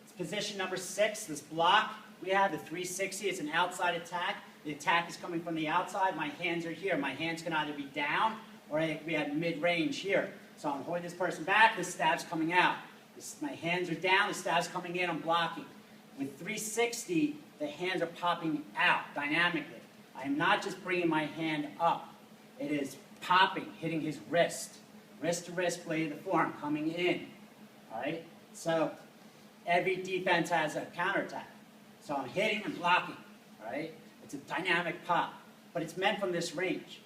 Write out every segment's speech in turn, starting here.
It's position number 6, this block. We have the 360. It's an outside attack. The attack is coming from the outside. My hands are here. My hands can either be down or they can be at mid-range here. So I'm holding this person back. This stab's coming out. My hands are down. The stab's coming in. I'm blocking. With 360, the hands are popping out dynamically. I am not just bringing my hand up. It is popping, hitting his wrist. Wrist to wrist, blade of the forearm, coming in. All right? So every defense has a counterattack. So I'm hitting and blocking. All right? It's a dynamic pop. But it's meant from this range.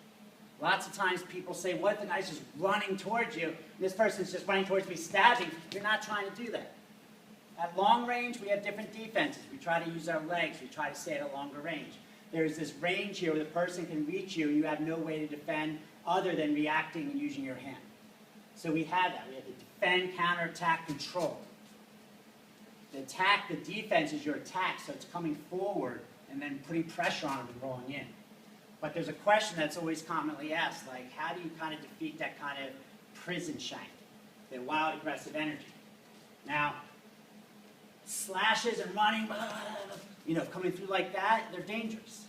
Lots of times people say, what if the guy's just running towards you, and this person's just running towards me, stabbing? You're not trying to do that. At long range, we have different defenses. We try to use our legs. We try to stay at a longer range. There's this range here where the person can reach you, and you have no way to defend other than reacting and using your hand. So we have that. We have the defend, counterattack, control. The attack, the defense is your attack, so it's coming forward and then putting pressure on them and rolling in. But there's a question that's always commonly asked, like, how do you kind of defeat that kind of prison shank, the wild, aggressive energy? Now, slashes and running, coming through like that, they're dangerous.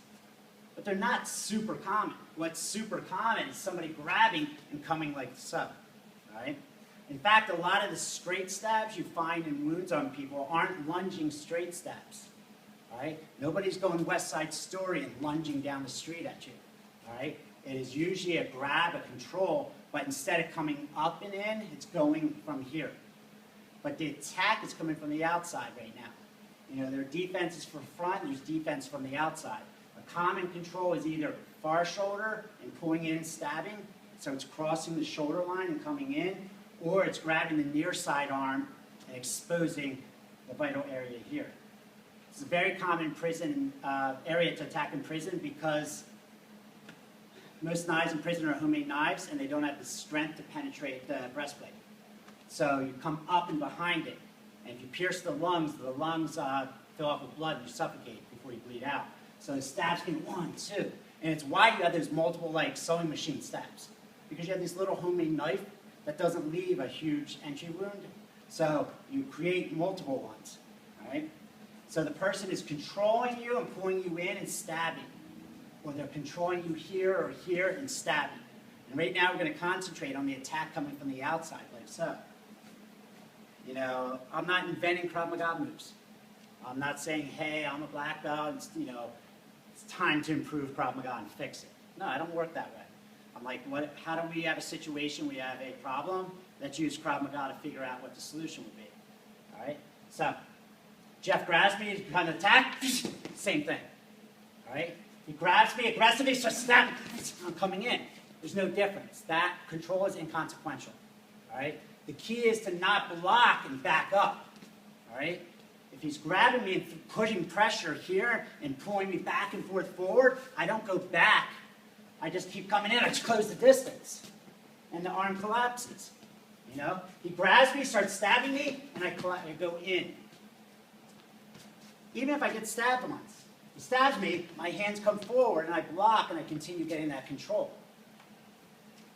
But they're not super common. What's super common is somebody grabbing and coming like so, right? In fact, a lot of the straight stabs you find in wounds on people aren't lunging straight stabs. Right? Nobody's going West Side Story and lunging down the street at you. Right? It is usually a grab, a control, but instead of coming up and in, it's going from here. But the attack is coming from the outside right now. There are defenses from front, and there's defense from the outside. A common control is either far shoulder and pulling in and stabbing, so it's crossing the shoulder line and coming in, or it's grabbing the near side arm and exposing the vital area here. It's a very common prison area to attack in prison because most knives in prison are homemade knives and they don't have the strength to penetrate the breastplate. So you come up and behind it, and if you pierce the lungs fill up with blood and you suffocate before you bleed out. So the stabs can 1, 2. And it's why you have those multiple sewing machine stabs. Because you have this little homemade knife that doesn't leave a huge entry wound. So you create multiple ones. All right? So the person is controlling you and pulling you in and stabbing. Or they're controlling you here or here and stabbing. And right now we're going to concentrate on the attack coming from the outside, like so. I'm not inventing Krav Maga moves. I'm not saying, hey, I'm a black belt, it's time to improve Krav Maga and fix it. No, I don't work that way. I'm like, how do we have a situation, we have a problem, let's use Krav Maga to figure out what the solution would be. All right? So, Jeff grabs me, he's going to attack, same thing. All right? He grabs me aggressively, starts stabbing, I'm coming in. There's no difference. That control is inconsequential. All right? The key is to not block and back up. All right? If he's grabbing me and putting pressure here and pulling me back and forth forward, I don't go back. I just keep coming in. I just close the distance. And the arm collapses. He grabs me, starts stabbing me, and I go in. Even if I get stabbed once. He stabs me, my hands come forward, and I block, and I continue getting that control.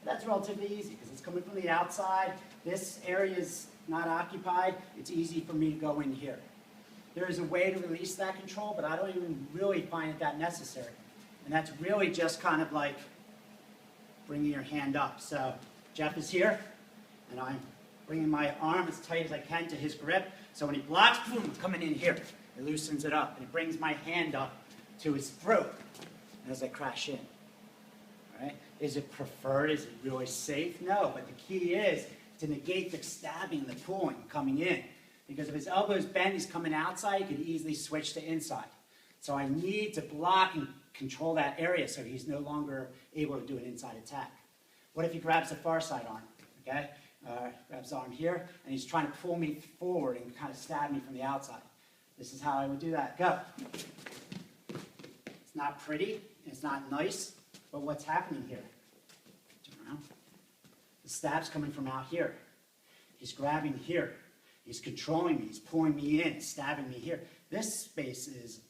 That's relatively easy, because it's coming from the outside. This area is not occupied. It's easy for me to go in here. There is a way to release that control, but I don't even really find it that necessary. And that's really just kind of like bringing your hand up. So Jeff is here, and I'm bringing my arm as tight as I can to his grip. So when he blocks, boom, I'm coming in here. It loosens it up, and it brings my hand up to his throat as I crash in. All right? Is it preferred? Is it really safe? No, but the key is to negate the stabbing, the pulling, coming in. Because if his elbow's bent, he's coming outside, he could easily switch to inside. So I need to block and control that area so he's no longer able to do an inside attack. What if he grabs the far side arm? Okay? Grabs the arm here, and he's trying to pull me forward and kind of stab me from the outside. This is how I would do that. Go. It's not pretty, it's not nice, but what's happening here? Turn around. The stab's coming from out here. He's grabbing here. He's controlling me. He's pulling me in, stabbing me here. This space is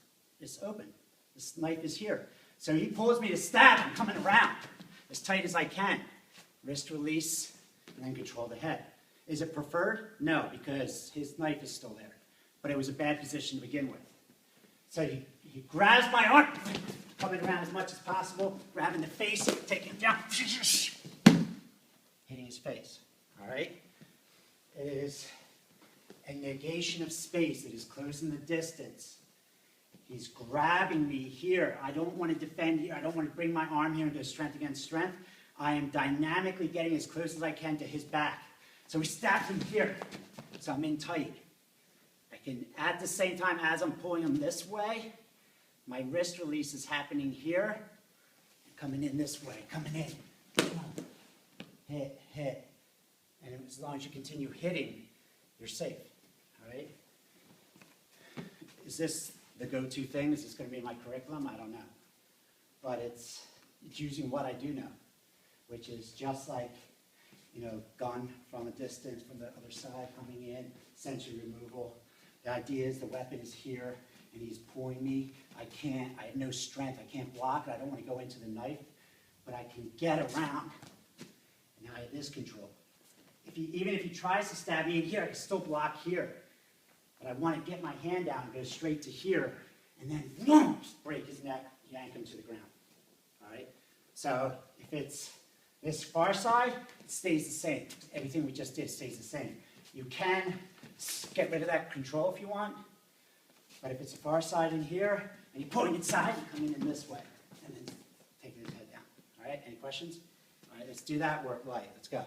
open. This knife is here. So he pulls me to stab. I'm coming around as tight as I can. Wrist release, and then control the head. Is it preferred? No, because his knife is still there. but it was a bad position to begin with. So he grabs my arm, coming around as much as possible, grabbing the face, taking him down, hitting his face. All right? It is a negation of space. It is closing the distance. He's grabbing me here. I don't want to defend here. I don't want to bring my arm here and go strength against strength. I am dynamically getting as close as I can to his back. So he stabs him here. So I'm in tight. I can, at the same time as I'm pulling him this way, my wrist release is happening here, coming in this way, coming in. Hit, hit. And as long as you continue hitting, you're safe. All right? Is this the go-to thing? Is this going to be my curriculum? I don't know. But it's using what I do know, which is just like, gun from a distance, from the other side, coming in, sensory removal. The idea is the weapon is here, and he's pulling me. I have no strength. I can't block it. I don't want to go into the knife, but I can get around. Now I have this control. Even if he tries to stab me in here, I can still block here. But I want to get my hand down and go straight to here, and then boom, just break his neck, yank him to the ground. All right? So if it's this far side, it stays the same. Everything we just did stays the same. You can get rid of that control if you want, but if it's a far side in here, and you're pulling inside, you're coming in this way, and then taking his head down. All right? Any questions? All right, let's do that. Work light. Let's go.